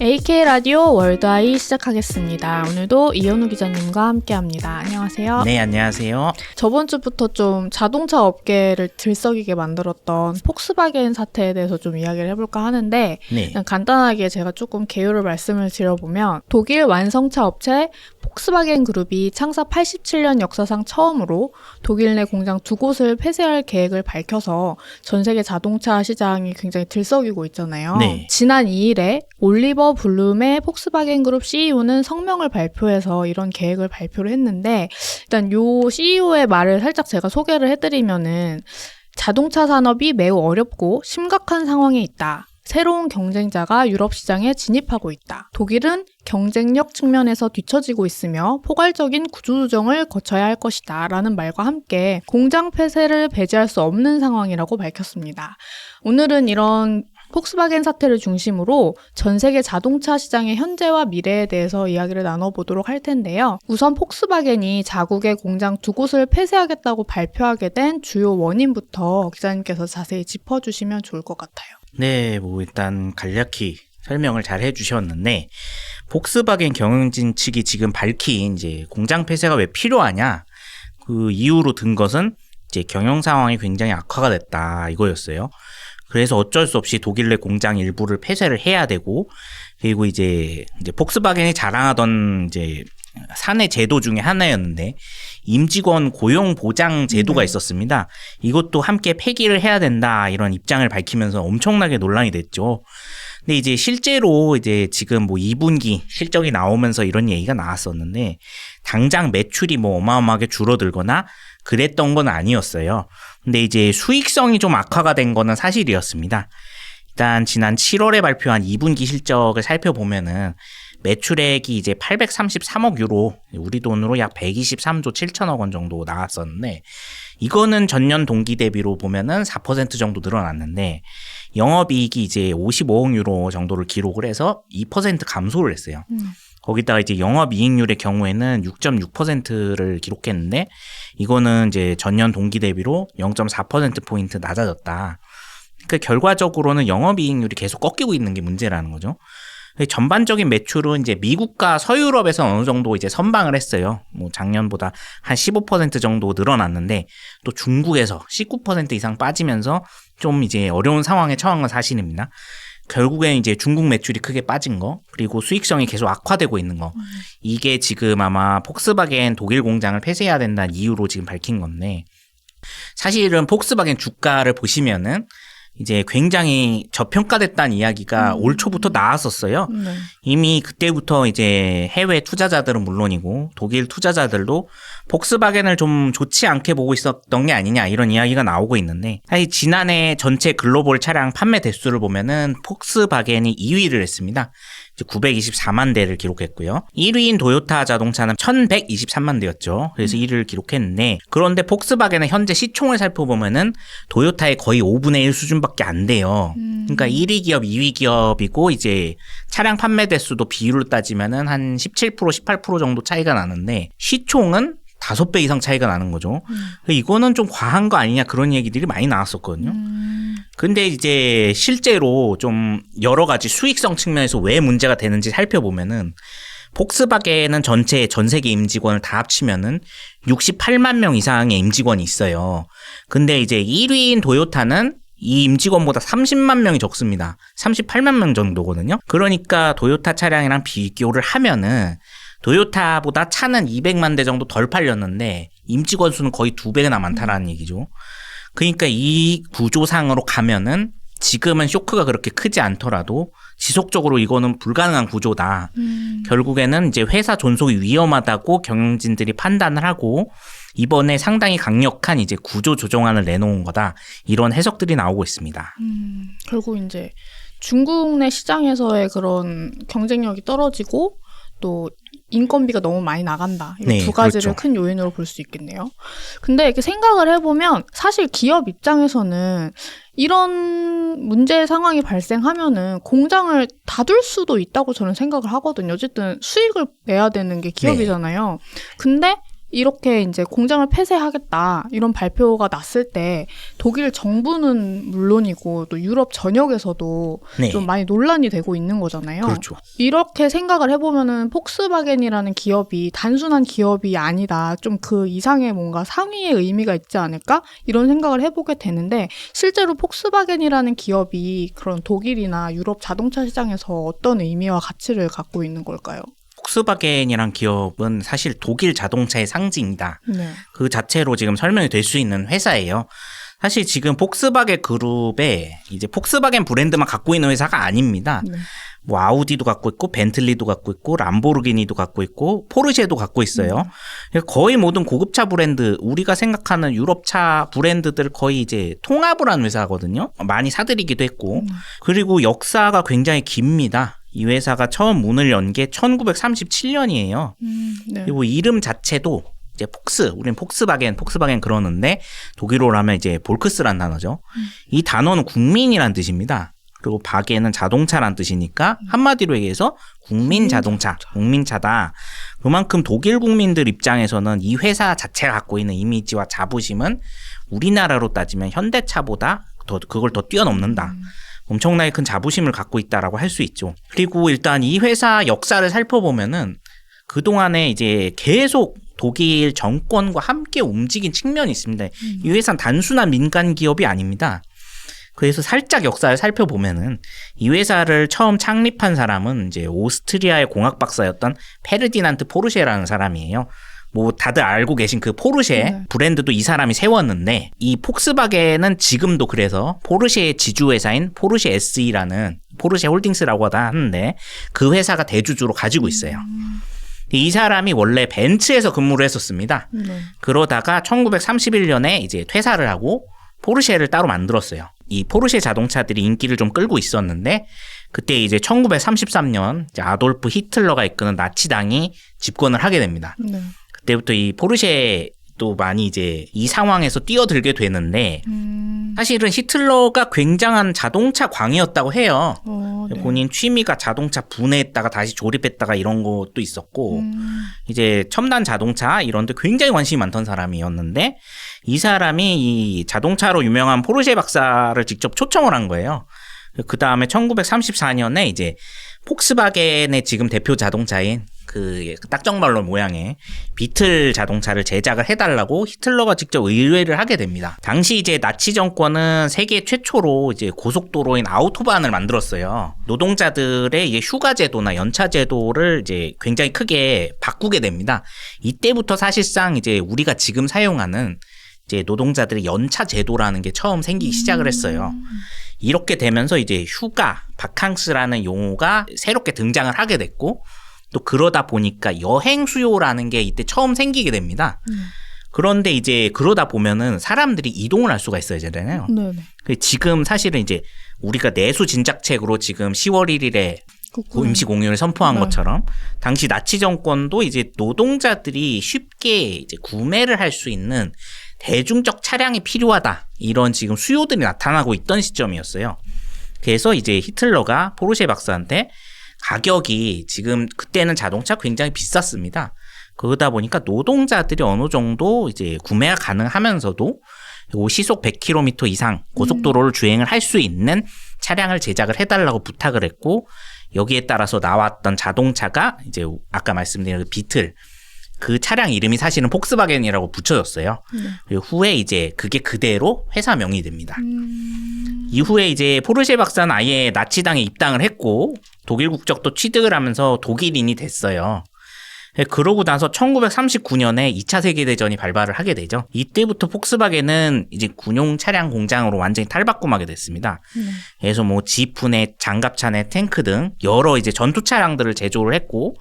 AK 라디오 월드아이 시작하겠습니다. 오늘도 이현우 기자님과 함께합니다. 안녕하세요. 네, 안녕하세요. 저번 주부터 좀 자동차 업계를 들썩이게 만들었던 폭스바겐 사태에 대해서 좀 이야기를 해볼까 하는데 네. 그냥 간단하게 제가 조금 개요를 말씀을 드려보면 독일 완성차 업체 폭스바겐 그룹이 창사 87년 역사상 처음으로 독일 내 공장 2곳을 폐쇄할 계획을 밝혀서 전 세계 자동차 시장이 굉장히 들썩이고 있잖아요. 네. 지난 2일에 올리버 블룸의 폭스바겐 그룹 CEO는 성명을 발표해서 이런 계획을 발표를 했는데 일단 요 CEO의 말을 살짝 제가 소개를 해드리면은 자동차 산업이 매우 어렵고 심각한 상황에 있다. 새로운 경쟁자가 유럽 시장에 진입하고 있다. 독일은 경쟁력 측면에서 뒤처지고 있으며 포괄적인 구조조정을 거쳐야 할 것이다. 라는 말과 함께 공장 폐쇄를 배제할 수 없는 상황이라고 밝혔습니다. 오늘은 이런 폭스바겐 사태를 중심으로 전 세계 자동차 시장의 현재와 미래에 대해서 이야기를 나눠보도록 할 텐데요. 우선 폭스바겐이 자국의 공장 2곳을 폐쇄하겠다고 발표하게 된 주요 원인부터 기자님께서 자세히 짚어주시면 좋을 것 같아요. 네, 일단 간략히 설명을 잘 해주셨는데, 폭스바겐 경영진 측이 지금 밝힌 이제 공장 폐쇄가 왜 필요하냐, 그 이유로 든 것은 이제 경영 상황이 굉장히 악화가 됐다 이거였어요. 그래서 어쩔 수 없이 독일 내 공장 일부를 폐쇄를 해야 되고, 그리고 이제 폭스바겐이 자랑하던 이제 사내 제도 중에 하나였는데 임직원 고용 보장 제도가 있었습니다. 이것도 함께 폐기를 해야 된다 이런 입장을 밝히면서 엄청나게 논란이 됐죠. 근데 이제 실제로 이제 지금 2분기 실적이 나오면서 이런 얘기가 나왔었는데 당장 매출이 어마어마하게 줄어들거나 그랬던 건 아니었어요. 근데 이제 수익성이 좀 악화가 된 거는 사실이었습니다. 일단 지난 7월에 발표한 2분기 실적을 살펴보면은 매출액이 이제 833억 유로, 우리 돈으로 약 123조 7천억 원 정도 나왔었는데 이거는 전년 동기 대비로 보면은 4% 정도 늘어났는데 영업이익이 이제 55억 유로 정도를 기록을 해서 2% 감소를 했어요. 거기다가 이제 영업이익률의 경우에는 6.6%를 기록했는데 이거는 이제 전년 동기 대비로 0.4%포인트 낮아졌다. 그러니까 결과적으로는 영업이익률이 계속 꺾이고 있는 게 문제라는 거죠. 전반적인 매출은 이제 미국과 서유럽에서 어느 정도 이제 선방을 했어요. 작년보다 한 15% 정도 늘어났는데 또 중국에서 19% 이상 빠지면서 좀 이제 어려운 상황에 처한 건 사실입니다. 결국엔 이제 중국 매출이 크게 빠진 거, 그리고 수익성이 계속 악화되고 있는 거. 이게 지금 아마 폭스바겐 독일 공장을 폐쇄해야 된다는 이유로 지금 밝힌 건데, 사실은 폭스바겐 주가를 보시면은 이제 굉장히 저평가됐다는 이야기가 올 초부터 나왔었어요. 이미 그때부터 이제 해외 투자자들은 물론이고 독일 투자자들도 폭스바겐을 좀 좋지 않게 보고 있었던 게 아니냐 이런 이야기가 나오고 있는데, 사실 지난해 전체 글로벌 차량 판매 대수를 보면은 폭스바겐이 2위를 했습니다. 924만 대를 기록했고요. 1위인 도요타 자동차는 1123만 대였죠. 그래서 1위를 기록했는데, 그런데 폭스바겐의 현재 시총을 살펴보면은 도요타의 거의 5분의 1 수준밖에 안 돼요. 그러니까 1위 기업, 2위 기업이고 이제 차량 판매 대수도 비율로 따지면은 한 17%, 18% 정도 차이가 나는데 시총은 5배 이상 차이가 나는 거죠. 이거는 좀 과한 거 아니냐 그런 얘기들이 많이 나왔었거든요. 근데 이제 실제로 좀 여러 가지 수익성 측면에서 왜 문제가 되는지 살펴보면은 폭스바겐은 전체 전 세계 임직원을 다 합치면은 68만 명 이상의 임직원이 있어요. 근데 이제 1위인 도요타는 이 임직원보다 30만 명이 적습니다. 38만 명 정도거든요. 그러니까 도요타 차량이랑 비교를 하면은 도요타보다 차는 200만 대 정도 덜 팔렸는데 임직원 수는 거의 2배나 많다라는 얘기죠. 그러니까 이 구조상으로 가면은 지금은 쇼크가 그렇게 크지 않더라도 지속적으로 이거는 불가능한 구조다. 결국에는 이제 회사 존속이 위험하다고 경영진들이 판단을 하고 이번에 상당히 강력한 이제 구조 조정안을 내놓은 거다. 이런 해석들이 나오고 있습니다. 결국 이제 중국 내 시장에서의 그런 경쟁력이 떨어지고 또 인건비가 너무 많이 나간다. 이 두 가지를 그렇죠. 큰 요인으로 볼 수 있겠네요. 근데 이렇게 생각을 해보면 사실 기업 입장에서는 이런 문제 상황이 발생하면은 공장을 닫을 수도 있다고 저는 생각을 하거든요. 어쨌든 수익을 내야 되는 게 기업이잖아요. 근데 이렇게 이제 공장을 폐쇄하겠다 이런 발표가 났을 때 독일 정부는 물론이고 또 유럽 전역에서도 네. 좀 많이 논란이 되고 있는 거잖아요. 그렇죠. 이렇게 생각을 해보면은 폭스바겐이라는 기업이 단순한 기업이 아니다. 좀 그 이상의 뭔가 상위의 의미가 있지 않을까? 이런 생각을 해보게 되는데 실제로 폭스바겐이라는 기업이 그런 독일이나 유럽 자동차 시장에서 어떤 의미와 가치를 갖고 있는 걸까요? 폭스바겐이란 기업은 사실 독일 자동차의 상징이다. 네. 그 자체로 지금 설명이 될 수 있는 회사예요. 사실 지금 폭스바겐 그룹에 이제 폭스바겐 브랜드만 갖고 있는 회사가 아닙니다. 네. 뭐 아우디도 갖고 있고 벤틀리도 갖고 있고 람보르기니도 갖고 있고 포르쉐도 갖고 있어요. 거의 모든 고급차 브랜드, 우리가 생각하는 유럽차 브랜드들 거의 이제 통합을 한 회사거든요. 많이 사들이기도 했고. 그리고 역사가 굉장히 깁니다. 이 회사가 처음 문을 연 게 1937년이에요. 네. 그리고 이름 자체도 이제 우리는 폭스바겐 그러는데 독일어로 하면 이제 볼크스란 단어죠. 이 단어는 국민이란 뜻입니다. 그리고 바겐은 자동차란 뜻이니까 한마디로 얘기해서 국민 자동차, 국민차다. 그만큼 독일 국민들 입장에서는 이 회사 자체가 갖고 있는 이미지와 자부심은 우리나라로 따지면 현대차보다 그걸 더 뛰어넘는다. 엄청나게 큰 자부심을 갖고 있다라고 할 수 있죠. 그리고 일단 이 회사 역사를 살펴보면은 그동안에 이제 계속 독일 정권과 함께 움직인 측면이 있습니다. 이 회사는 단순한 민간 기업이 아닙니다. 그래서 살짝 역사를 살펴보면은 이 회사를 처음 창립한 사람은 이제 오스트리아의 공학 박사였던 페르디난트 포르쉐라는 사람이에요. 뭐 다들 알고 계신 그 포르쉐 브랜드도 이 사람이 세웠는데 이 폭스바겐은 지금도 그래서 포르쉐의 지주회사인 포르쉐 SE라는 포르쉐 홀딩스라고 하는데 그 회사가 대주주로 가지고 있어요. 이 사람이 원래 벤츠에서 근무를 했었습니다. 그러다가 1931년에 이제 퇴사를 하고 포르쉐를 따로 만들었어요. 이 포르쉐 자동차들이 인기를 좀 끌고 있었는데 그때 이제 1933년 이제 아돌프 히틀러가 이끄는 나치당이 집권을 하게 됩니다. 네. 그때부터 이 포르쉐도 많이 이제 이 상황에서 뛰어들게 되는데 사실은 히틀러가 굉장한 자동차 광이었다고 해요. 네. 본인 취미가 자동차 분해했다가 다시 조립했다가 이런 것도 있었고 이제 첨단 자동차 이런 데 굉장히 관심이 많던 사람이었는데 이 사람이 이 자동차로 유명한 포르쉐 박사를 직접 초청을 한 거예요. 그 다음에 1934년에 이제 폭스바겐의 지금 대표 자동차인 그 딱정말로 모양의 비틀 자동차를 제작을 해달라고 히틀러가 직접 의뢰를 하게 됩니다. 당시 이제 나치 정권은 세계 최초로 이제 고속도로인 아우토반을 만들었어요. 노동자들의 이제 휴가 제도나 연차 제도를 이제 굉장히 크게 바꾸게 됩니다. 이때부터 사실상 이제 우리가 지금 사용하는 이제 노동자들의 연차 제도라는 게 처음 생기기 시작을 했어요. 이렇게 되면서 이제 휴가, 바캉스라는 용어가 새롭게 등장을 하게 됐고 또 그러다 보니까 여행 수요라는 게 이때 처음 생기게 됩니다. 그런데 이제 그러다 보면은 사람들이 이동을 할 수가 있어야잖아요. 지금 사실은 이제 우리가 내수 진작책으로 지금 10월 1일에 임시 공휴를 선포한 것처럼 당시 나치 정권도 이제 노동자들이 쉽게 이제 구매를 할 수 있는 대중적 차량이 필요하다. 이런 지금 수요들이 나타나고 있던 시점이었어요. 그래서 이제 히틀러가 포르쉐 박사한테 가격이 지금 그때는 자동차 굉장히 비쌌습니다. 그러다 보니까 노동자들이 어느 정도 이제 구매가 가능하면서도 시속 100km 이상 고속도로를 주행을 할 수 있는 차량을 제작을 해달라고 부탁을 했고 여기에 따라서 나왔던 자동차가 이제 아까 말씀드린 그 비틀 그 차량 이름이 사실은 폭스바겐이라고 붙여졌어요. 그리고 후에 이제 그게 그대로 회사명이 됩니다. 이후에 이제 포르쉐 박사는 아예 나치당에 입당을 했고 독일 국적도 취득을 하면서 독일인이 됐어요. 그러고 나서 1939년에 2차 세계대전이 발발을 하게 되죠. 이때부터 폭스바겐은 이제 군용 차량 공장으로 완전히 탈바꿈하게 됐습니다. 그래서 뭐 지프 내 장갑차 내 탱크 등 여러 이제 전투 차량들을 제조를 했고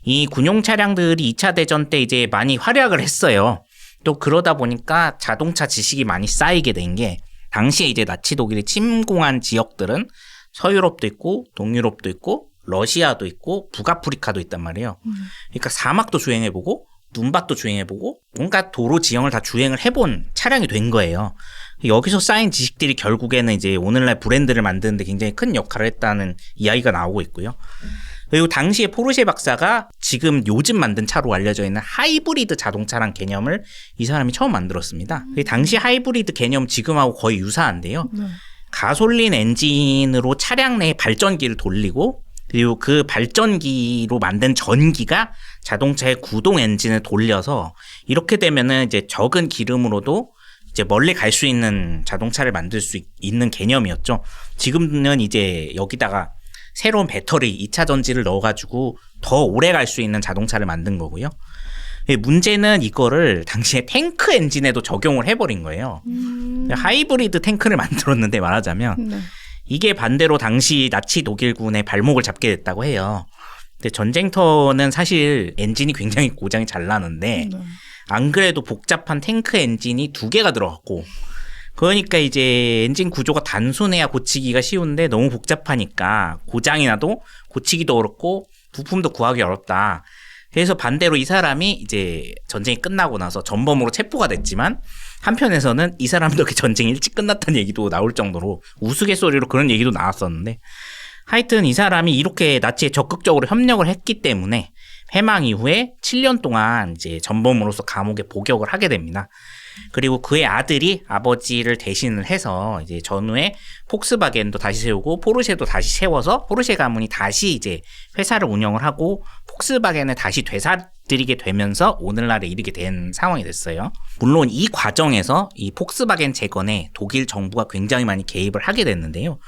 이 군용 차량들이 2차 대전 때 이제 많이 활약을 했어요. 또 그러다 보니까 자동차 지식이 많이 쌓이게 된 게 당시에 이제 나치 독일이 침공한 지역들은 서유럽도 있고 동유럽도 있고 러시아도 있고 북아프리카도 있단 말이에요. 그러니까 사막도 주행해보고 눈밭도 주행해보고 온갖 도로 지형을 다 주행을 해본 차량이 된 거예요. 여기서 쌓인 지식들이 결국에는 이제 오늘날 브랜드를 만드는데 굉장히 큰 역할을 했다는 이야기가 나오고 있고요. 그리고 당시에 포르쉐 박사가 지금 요즘 만든 차로 알려져 있는 하이브리드 자동차란 개념을 이 사람이 처음 만들었습니다. 당시 하이브리드 개념 지금하고 거의 유사한데요. 가솔린 엔진으로 차량 내 발전기를 돌리고 그리고 그 발전기로 만든 전기가 자동차의 구동 엔진을 돌려서 이렇게 되면은 이제 적은 기름으로도 이제 멀리 갈 수 있는 자동차를 만들 수 있는 개념이었죠. 지금은 이제 여기다가 새로운 배터리 2차 전지를 넣어가지고 더 오래 갈 수 있는 자동차를 만든 거고요. 문제는 이거를 당시에 탱크 엔진에도 적용을 해버린 거예요. 하이브리드 탱크를 만들었는데 말하자면 네. 이게 반대로 당시 나치 독일군의 발목을 잡게 됐다고 해요. 근데 전쟁터는 사실 엔진이 굉장히 고장이 잘 나는데 네. 안 그래도 복잡한 탱크 엔진이 2개가 들어갔고 그러니까 이제 엔진 구조가 단순해야 고치기가 쉬운데 너무 복잡하니까 고장이 나도 고치기도 어렵고 부품도 구하기 어렵다. 그래서 반대로 이 사람이 이제 전쟁이 끝나고 나서 전범으로 체포가 됐지만 한편에서는 이 사람 덕에 전쟁이 일찍 끝났다는 얘기도 나올 정도로 우스갯소리로 그런 얘기도 나왔었는데 하여튼 이 사람이 이렇게 나치에 적극적으로 협력을 했기 때문에 해방 이후에 7년 동안 이제 전범으로서 감옥에 복역을 하게 됩니다. 그리고 그의 아들이 아버지를 대신을 해서 이제 전후에 폭스바겐도 다시 세우고 포르쉐도 다시 세워서 포르쉐 가문이 다시 이제 회사를 운영을 하고 폭스바겐을 다시 되살리게 되면서 오늘날에 이르게 된 상황이 됐어요. 물론 이 과정에서 이 폭스바겐 재건에 독일 정부가 굉장히 많이 개입을 하게 됐는데요.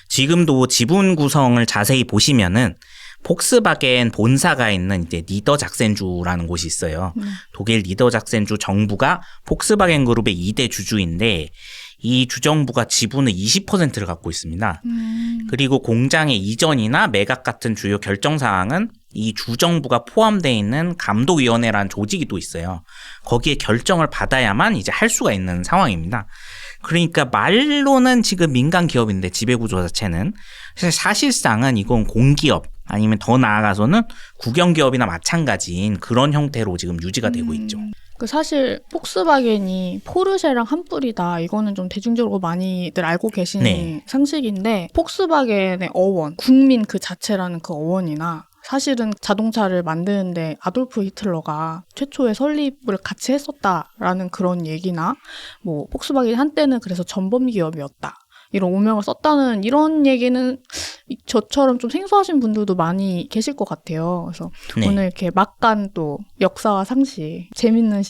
지금도 지분 구성을 자세히 보시면은 폭스바겐 본사가 있는 이제 니더작센주라는 곳이 있어요. 독일 니더작센주 정부가 폭스바겐 그룹의 2대 주주인데 이 주정부가 지분의 20%를 갖고 있습니다. 그리고 공장의 이전이나 매각 같은 주요 결정사항은 이 주정부가 포함되어 있는 감독위원회라는 조직이 또 있어요. 거기에 결정을 받아야만 이제 할 수가 있는 상황입니다. 그러니까 말로는 지금 민간 기업인데 지배구조 자체는 사실상은 이건 공기업 아니면 더 나아가서는 국영기업이나 마찬가지인 그런 형태로 지금 유지가 되고 있죠. 그 사실 폭스바겐이 포르쉐랑 한 뿌리다. 이거는 좀 대중적으로 많이들 알고 계시는 네. 상식인데 폭스바겐의 어원, 국민 그 자체라는 그 어원이나 사실은 자동차를 만드는데 아돌프 히틀러가 최초의 설립을 같이 했었다라는 그런 얘기나 뭐 폭스바겐이 한때는 그래서 전범 기업이었다. 이런 오명을 썼다는 이런 얘기는 저처럼 좀 생소하신 분들도 많이 계실 것 같아요. 그래서 네. 오늘 이렇게 막간 또 역사와 상식 재밌는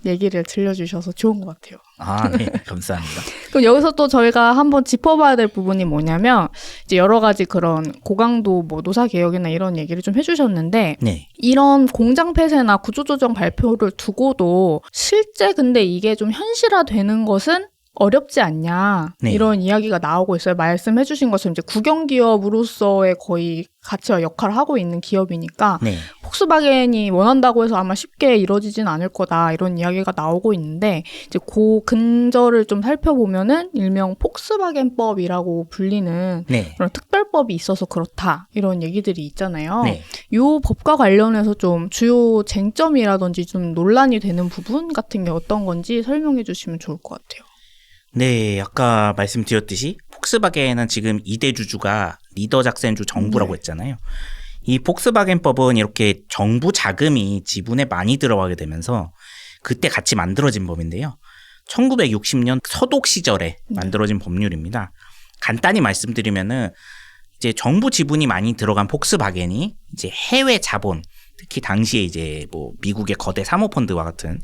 얘기를 들려주셔서 좋은 것 같아요. 아, 네. 감사합니다. 그럼 여기서 또 저희가 한번 짚어봐야 될 부분이 뭐냐면 이제 여러 가지 그런 고강도 뭐 노사 개혁이나 이런 얘기를 좀 해주셨는데 네. 이런 공장 폐쇄나 구조조정 발표를 두고도 실제 근데 이게 좀 현실화되는 것은 어렵지 않냐 네. 이런 이야기가 나오고 있어요. 말씀해 주신 것처럼 이제 국영기업으로서의 거의 가치와 역할을 하고 있는 기업이니까 네. 폭스바겐이 원한다고 해서 아마 쉽게 이루어지진 않을 거다 이런 이야기가 나오고 있는데 이제 그 근저를 좀 살펴보면은 일명 폭스바겐법이라고 불리는 네. 그런 특별법이 있어서 그렇다 이런 얘기들이 있잖아요. 네. 이 법과 관련해서 좀 주요 쟁점이라든지 좀 논란이 되는 부분 같은 게 어떤 건지 설명해 주시면 좋을 것 같아요. 네, 아까 말씀드렸듯이 폭스바겐은 지금 2대 주주가 니더작센주 정부라고 네. 했잖아요. 이 폭스바겐법은 이렇게 정부 자금이 지분에 많이 들어가게 되면서 그때 같이 만들어진 법인데요. 1960년 서독 시절에 만들어진 법률입니다. 간단히 말씀드리면은 이제 정부 지분이 많이 들어간 폭스바겐이 이제 해외 자본 특히 당시에 이제 뭐 미국의 거대 사모펀드와 같은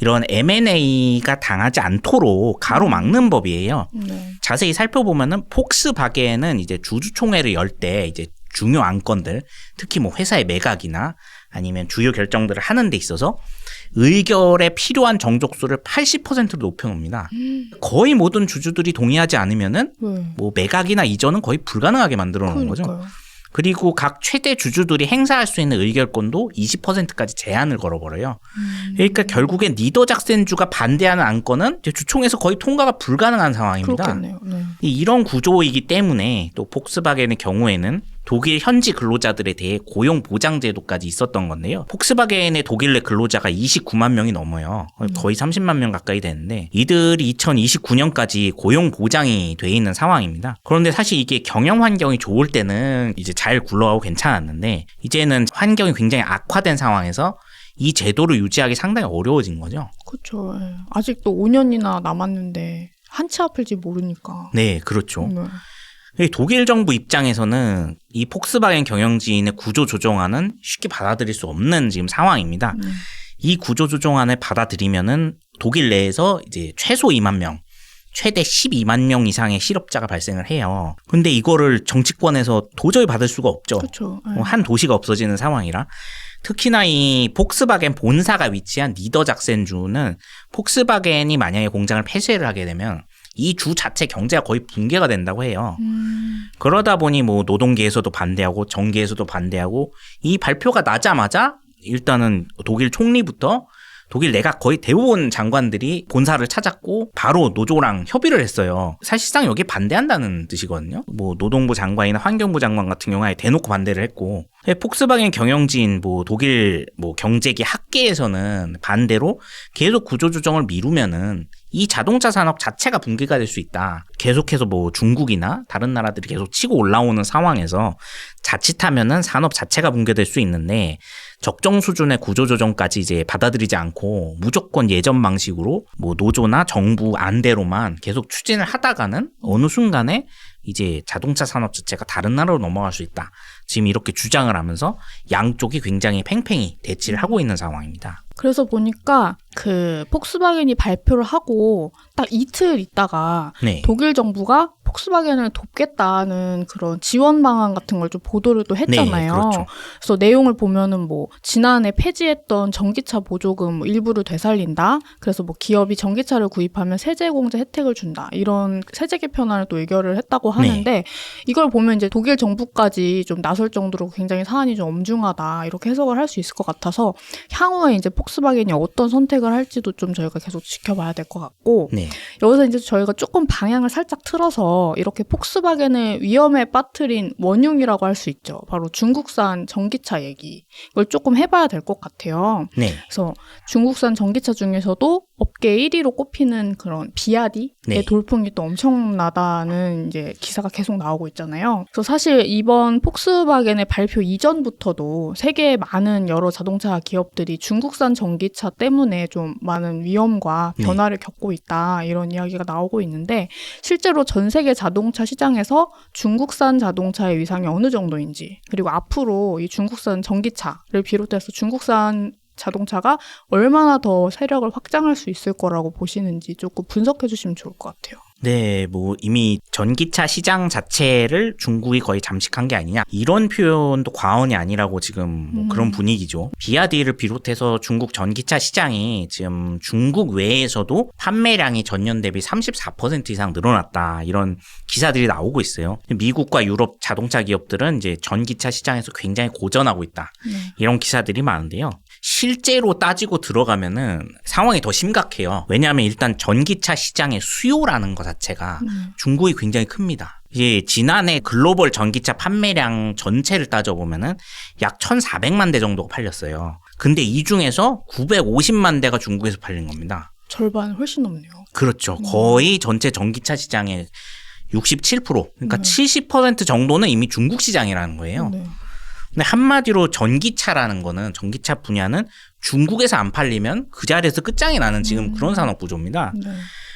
이런 M&A가 당하지 않도록 가로막는 법이에요. 네. 자세히 살펴보면은 폭스바겐은 이제 주주총회를 열 때 이제 중요 안건들, 특히 뭐 회사의 매각이나 아니면 주요 결정들을 하는 데 있어서 의결에 필요한 정족수를 80%로 높여놓습니다. 거의 모든 주주들이 동의하지 않으면은 네. 뭐 매각이나 이전은 거의 불가능하게 만들어 놓은 거죠. 그러니까요. 그리고 각 최대 주주들이 행사할 수 있는 의결권도 20%까지 제한을 걸어버려요. 그러니까 결국엔 니더작센주가 반대하는 안건은 이제 주총에서 거의 통과가 불가능한 상황입니다. 그렇겠네요. 네. 이런 구조이기 때문에 또 폭스바겐의 경우에는 독일 현지 근로자들에 대해 고용 보장 제도까지 있었던 건데요. 폭스바겐의 독일 내 근로자가 29만 명이 넘어요. 거의 30만 명 가까이 되는데 이들이 2029년까지 고용 보장이 돼 있는 상황입니다. 그런데 사실 이게 경영 환경이 좋을 때는 이제 잘 굴러가고 괜찮았는데 이제는 환경이 굉장히 악화된 상황에서 이 제도를 유지하기 상당히 어려워진 거죠. 그렇죠. 아직도 5년이나 남았는데 한치 앞을지 모르니까. 네, 그렇죠. 네. 독일 정부 입장에서는 이 폭스바겐 경영진의 구조 조정안은 쉽게 받아들일 수 없는 지금 상황입니다. 이 구조 조정안을 받아들이면은 독일 내에서 이제 최소 2만 명, 최대 12만 명 이상의 실업자가 발생을 해요. 근데 이거를 정치권에서 도저히 받을 수가 없죠. 그렇죠. 한 도시가 없어지는 상황이라. 특히나 이 폭스바겐 본사가 위치한 니더작센주는 폭스바겐이 만약에 공장을 폐쇄를 하게 되면 이 주 자체 경제가 거의 붕괴가 된다고 해요. 그러다 보니 뭐 노동계에서도 반대하고 정계에서도 반대하고 이 발표가 나자마자 일단은 독일 총리부터 독일 내각 거의 대부분 장관들이 본사를 찾았고 바로 노조랑 협의를 했어요. 사실상 여기에 반대한다는 뜻이거든요. 뭐 노동부 장관이나 환경부 장관 같은 경우에 대놓고 반대를 했고 폭스바겐 경영진 뭐 독일 뭐 경제계 학계에서는 반대로 계속 구조조정을 미루면은 이 자동차 산업 자체가 붕괴가 될 수 있다. 계속해서 뭐 중국이나 다른 나라들이 계속 치고 올라오는 상황에서 자칫하면은 산업 자체가 붕괴될 수 있는데 적정 수준의 구조조정까지 이제 받아들이지 않고 무조건 예전 방식으로 뭐 노조나 정부 안대로만 계속 추진을 하다가는 어느 순간에 이제 자동차 산업 자체가 다른 나라로 넘어갈 수 있다. 지금 이렇게 주장을 하면서 양쪽이 굉장히 팽팽히 대치를 하고 있는 상황입니다. 그래서 보니까 그 폭스바겐이 발표를 하고 딱 이틀 있다가 네. 독일 정부가 폭스바겐을 돕겠다는 그런 지원 방안 같은 걸 좀 보도를 또 했잖아요. 네, 그렇죠. 그래서 내용을 보면은 뭐 지난해 폐지했던 전기차 보조금 뭐 일부를 되살린다. 그래서 뭐 기업이 전기차를 구입하면 세제 공제 혜택을 준다. 이런 세제 개편안을 또 의결을 했다고 하는데 네. 이걸 보면 이제 독일 정부까지 좀 나설 정도로 굉장히 사안이 좀 엄중하다. 이렇게 해석을 할 수 있을 것 같아서 향후에 이제 폭스바겐이 어떤 선택을 할지도 좀 저희가 계속 지켜봐야 될 것 같고 네. 여기서 이제 저희가 조금 방향을 살짝 틀어서 이렇게 폭스바겐을 위험에 빠뜨린 원흉이라고 할 수 있죠. 바로 중국산 전기차 얘기. 이걸 조금 해봐야 될 것 같아요. 네. 그래서 중국산 전기차 중에서도 업계 1위로 꼽히는 그런 비아디의 네. 돌풍이 또 엄청나다는 이제 기사가 계속 나오고 있잖아요. 그래서 사실 이번 폭스바겐의 발표 이전부터도 세계의 많은 여러 자동차 기업들이 중국산 전기차 때문에 좀 많은 위험과 변화를 겪고 있다 이런 이야기가 나오고 있는데 실제로 전 세계 자동차 시장에서 중국산 자동차의 위상이 어느 정도인지 그리고 앞으로 이 중국산 전기차를 비롯해서 중국산 자동차가 얼마나 더 세력을 확장할 수 있을 거라고 보시는지 조금 분석해 주시면 좋을 것 같아요. 네, 뭐 이미 전기차 시장 자체를 중국이 거의 잠식한 게 아니냐 이런 표현도 과언이 아니라고 지금 뭐 그런 분위기죠. 비아디를 비롯해서 중국 전기차 시장이 지금 중국 외에서도 판매량이 전년 대비 34% 이상 늘어났다 이런 기사들이 나오고 있어요. 미국과 유럽 자동차 기업들은 이제 전기차 시장에서 굉장히 고전하고 있다 이런 기사들이 많은데요. 실제로 따지고 들어가면은 상황이 더 심각해요. 왜냐하면 일단 전기차 시장의 수요라는 것 자체가 중국이 굉장히 큽니다. 이제 지난해 글로벌 전기차 판매량 전체를 따져보면은 약 1,400만 대 정도가 팔렸어요. 근데 이 중에서 950만 대가 중국에서 팔린 겁니다. 절반 훨씬 넘네요. 그렇죠. 거의 전체 전기차 시장의 67%, 그러니까 70% 정도는 이미 중국 시장이라는 거예요. 네. 근데 한마디로 전기차라는 거는 전기차 분야는 중국에서 안 팔리면 그 자리에서 끝장이 나는 지금 그런 산업 구조입니다. 네.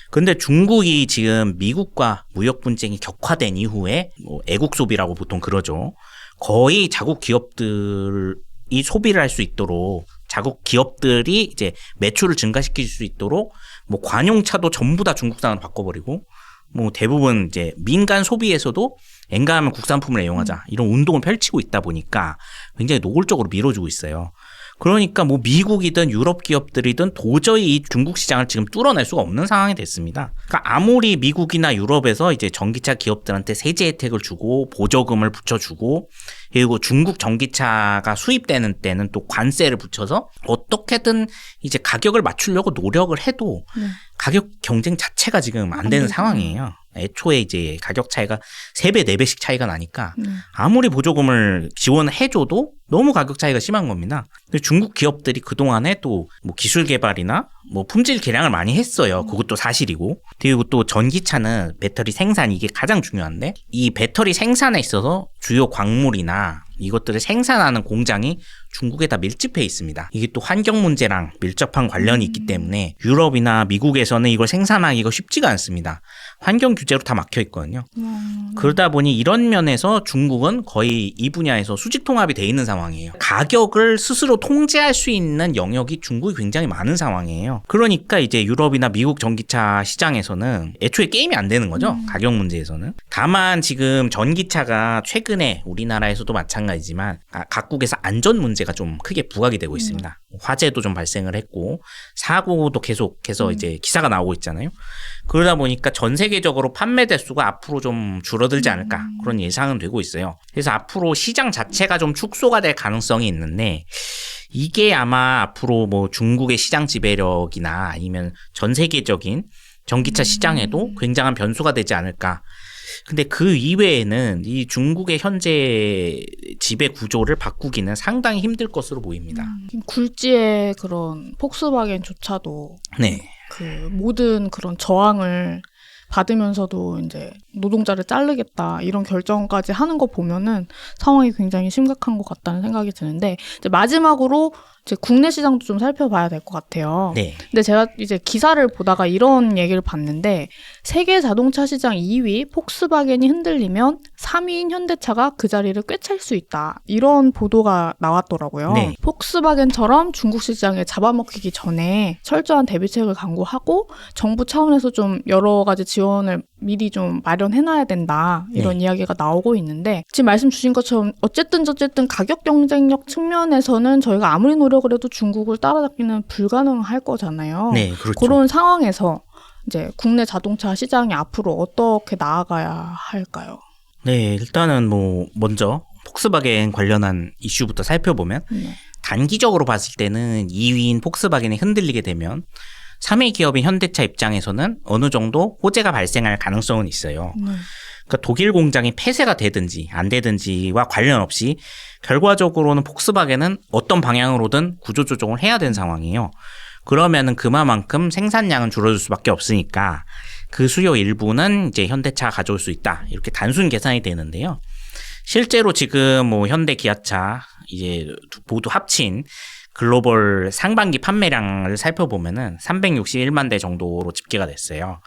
근데 중국이 지금 미국과 무역 분쟁이 격화된 이후에 뭐 애국 소비라고 보통 그러죠. 거의 자국 기업들이 소비를 할 수 있도록 자국 기업들이 이제 매출을 증가시킬 수 있도록 뭐 관용차도 전부 다 중국산으로 바꿔버리고 뭐 대부분 이제 민간 소비에서도 엔간하면 국산품을 애용하자 이런 운동을 펼치고 있다 보니까 굉장히 노골적으로 밀어주고 있어요. 그러니까 뭐 미국이든 유럽 기업들이든 도저히 이 중국 시장을 지금 뚫어낼 수가 없는 상황이 됐습니다. 그러니까 아무리 미국이나 유럽에서 이제 전기차 기업들한테 세제 혜택을 주고 보조금을 붙여주고 그리고 중국 전기차가 수입되는 때는 또 관세를 붙여서 어떻게든 이제 가격을 맞추려고 노력을 해도 가격 경쟁 자체가 지금 안 되는 상황이에요. 애초에 이제 가격 차이가 3배, 4배씩 차이가 나니까 아무리 보조금을 지원해줘도 너무 가격 차이가 심한 겁니다. 근데 중국 기업들이 그동안에 또 뭐 기술 개발이나 뭐 품질 개량을 많이 했어요. 그것도 사실이고. 그리고 또 전기차는 배터리 생산 이게 가장 중요한데 이 배터리 생산에 있어서 주요 광물이나 이것들을 생산하는 공장이 중국에 다 밀집해 있습니다. 이게 또 환경 문제랑 밀접한 관련이 있기 때문에 유럽이나 미국에서는 이걸 생산하기가 쉽지가 않습니다. 환경 규제로 다 막혀 있거든요. 그러다 보니 이런 면에서 중국은 거의 이 분야에서 수직 통합이 돼 있는 상황이에요. 가격을 스스로 통제할 수 있는 영역이 중국이 굉장히 많은 상황이에요. 그러니까 이제 유럽이나 미국 전기차 시장에서는 애초에 게임이 안 되는 거죠. 가격 문제에서는. 다만 지금 전기차가 최근에 우리나라에서도 마찬가지지만 각국에서 안전 문제가 좀 크게 부각이 되고 있습니다. 화재도 좀 발생을 했고 사고도 계속해서 이제 기사가 나오고 있잖아요. 그러다 보니까 전 세계적으로 판매 대수가 앞으로 좀 줄어들지 않을까 그런 예상은 되고 있어요. 그래서 앞으로 시장 자체가 좀 축소가 될 가능성이 있는데 이게 아마 앞으로 뭐 중국의 시장 지배력이나 아니면 전 세계적인 전기차 시장에도 굉장한 변수가 되지 않을까. 근데 그 이외에는 이 중국의 현재 지배 구조를 바꾸기는 상당히 힘들 것으로 보입니다. 굴지의 그런 폭스바겐조차도 네. 그 모든 그런 저항을 받으면서도 이제 노동자를 자르겠다 이런 결정까지 하는 거 보면은 상황이 굉장히 심각한 것 같다는 생각이 드는데 이제 마지막으로 이제 국내 시장도 좀 살펴봐야 될 것 같아요. 네. 근데 제가 이제 기사를 보다가 이런 얘기를 봤는데 세계 자동차 시장 2위 폭스바겐이 흔들리면 3위인 현대차가 그 자리를 꿰찰 수 있다. 이런 보도가 나왔더라고요. 네. 폭스바겐처럼 중국 시장에 잡아먹히기 전에 철저한 대비책을 강구하고 정부 차원에서 좀 여러 가지 지원을 미리 좀 마련해놔야 된다. 이런 이야기가 나오고 있는데 지금 말씀 주신 것처럼 어쨌든 가격 경쟁력 측면에서는 저희가 아무리 노력을 해도 중국을 따라잡기는 불가능할 거잖아요. 네, 그렇죠. 그런 상황에서 이제 국내 자동차 시장이 앞으로 어떻게 나아가야 할까요? 네, 일단은 뭐 먼저 폭스바겐 관련한 이슈부터 살펴보면 단기적으로 봤을 때는 2위인 폭스바겐이 흔들리게 되면 3위 기업인 현대차 입장에서는 어느 정도 호재가 발생할 가능성은 있어요. 그러니까 독일 공장이 폐쇄가 되든지 안 되든지와 관련 없이 결과적으로는 폭스바겐은 어떤 방향으로든 구조조정을 해야 되는 상황이에요. 그러면은 그만큼 생산량은 줄어들 수밖에 없으니까 그 수요 일부는 이제 현대차가 가져올 수 있다. 이렇게 단순 계산이 되는데요. 실제로 지금 뭐 현대, 기아차 이제 모두 합친 글로벌 상반기 판매량을 살펴보면은 361만 대 정도로 집계가 됐어요.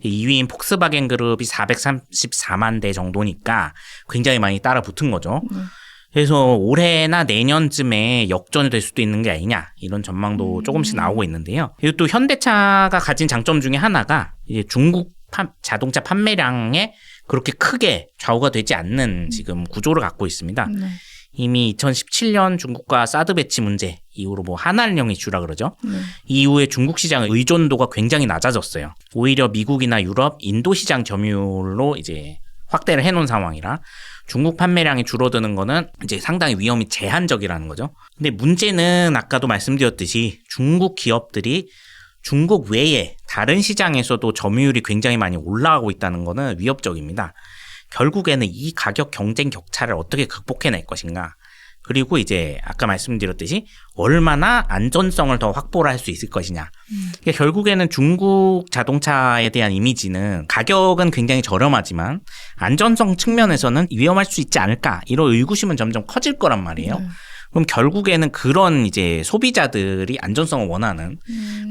2위인 폭스바겐 그룹이 434만 대 정도니까 굉장히 많이 따라 붙은 거죠. 그래서 올해나 내년쯤에 역전이 될 수도 있는 게 아니냐 이런 전망도 조금씩 나오고 있는데요. 그리고 또 현대차가 가진 장점 중에 하나가 이제 중국 자동차 판매량에 그렇게 크게 좌우가 되지 않는 지금 구조를 갖고 있습니다. 이미 2017년 중국과 사드 배치 문제 이후로 뭐 한한령 이슈라 그러죠. 이후에 중국 시장의 의존도가 굉장히 낮아졌어요. 오히려 미국이나 유럽, 인도 시장 점유율로 이제 확대를 해놓은 상황이라 중국 판매량이 줄어드는 거는 이제 상당히 위험이 제한적이라는 거죠. 근데 문제는 아까도 말씀드렸듯이 중국 기업들이 중국 외에 다른 시장에서도 점유율이 굉장히 많이 올라가고 있다는 거는 위협적입니다. 결국에는 이 가격 경쟁 격차를 어떻게 극복해낼 것인가. 그리고 이제 아까 말씀드렸듯이 얼마나 안전성을 더 확보를 할 수 있을 것이냐. 그러니까 결국에는 중국 자동차에 대한 이미지는 가격은 굉장히 저렴하지만 안전성 측면에서는 위험할 수 있지 않을까. 이런 의구심은 점점 커질 거란 말이에요. 그럼 결국에는 그런 이제 소비자들이 안전성을 원하는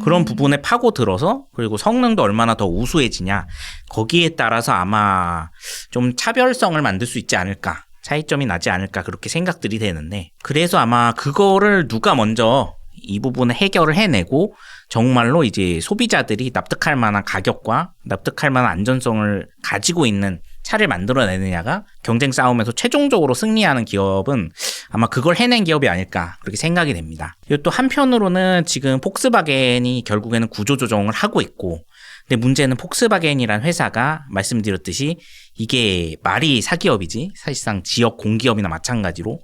그런 부분에 파고들어서 그리고 성능도 얼마나 더 우수해지냐. 거기에 따라서 아마 좀 차별성을 만들 수 있지 않을까. 차이점이 나지 않을까 그렇게 생각들이 되는데 그래서 아마 그거를 누가 먼저 이 부분을 해결을 해내고 정말로 이제 소비자들이 납득할 만한 가격과 납득할 만한 안전성을 가지고 있는 차를 만들어내느냐가 경쟁 싸움에서 최종적으로 승리하는 기업은 아마 그걸 해낸 기업이 아닐까 그렇게 생각이 됩니다. 그리고 또 한편으로는 지금 폭스바겐이 결국에는 구조조정을 하고 있고 근데 문제는 폭스바겐이란 회사가 말씀드렸듯이 이게 말이 사기업이지 사실상 지역 공기업이나 마찬가지로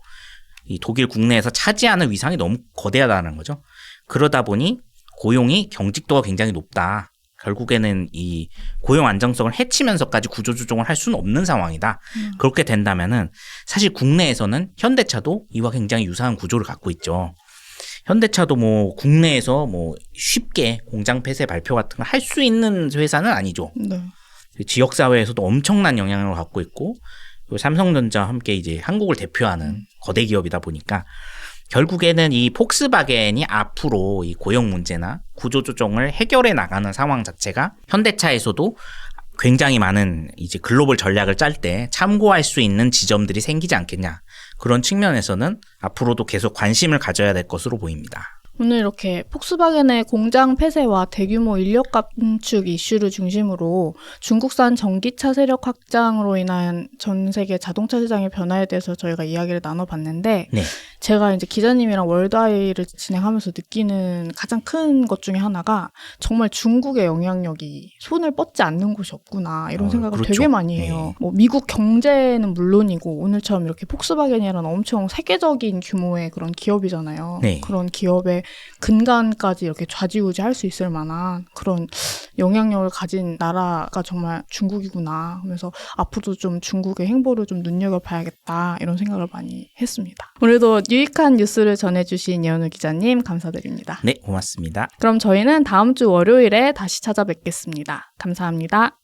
이 독일 국내에서 차지하는 위상이 너무 거대하다는 거죠. 그러다 보니 고용이 경직도가 굉장히 높다. 결국에는 이 고용 안정성을 해치면서까지 구조조정을 할 수는 없는 상황이다. 그렇게 된다면은 사실 국내에서는 현대차도 이와 굉장히 유사한 구조를 갖고 있죠. 현대차도 뭐 국내에서 뭐 쉽게 공장 폐쇄 발표 같은 걸 할 수 있는 회사는 아니죠. 네. 지역 사회에서도 엄청난 영향을 갖고 있고 삼성전자와 함께 이제 한국을 대표하는 거대 기업이다 보니까 결국에는 이 폭스바겐이 앞으로 이 고용 문제나 구조 조정을 해결해 나가는 상황 자체가 현대차에서도 굉장히 많은 이제 글로벌 전략을 짤 때 참고할 수 있는 지점들이 생기지 않겠냐. 그런 측면에서는 앞으로도 계속 관심을 가져야 될 것으로 보입니다. 오늘 이렇게 폭스바겐의 공장 폐쇄와 대규모 인력 감축 이슈를 중심으로 중국산 전기차 세력 확장으로 인한 전 세계 자동차 시장의 변화에 대해서 저희가 이야기를 나눠봤는데 네. 제가 이제 기자님이랑 월드아이를 진행하면서 느끼는 가장 큰 것 중에 하나가 정말 중국의 영향력이 손을 뻗지 않는 곳이 없구나 이런 생각을 그렇죠. 되게 많이 해요. 네. 뭐 미국 경제는 물론이고 오늘처럼 이렇게 폭스바겐이라는 엄청 세계적인 규모의 그런 기업이잖아요. 네. 그런 기업의 근간까지 이렇게 좌지우지할 수 있을 만한 그런 영향력을 가진 나라가 정말 중국이구나 하면서 앞으로도 좀 중국의 행보를 좀 눈여겨봐야겠다 이런 생각을 많이 했습니다. 오늘도 유익한 뉴스를 전해주신 이현우 기자님 감사드립니다. 네, 고맙습니다. 그럼 저희는 다음 주 월요일에 다시 찾아뵙겠습니다. 감사합니다.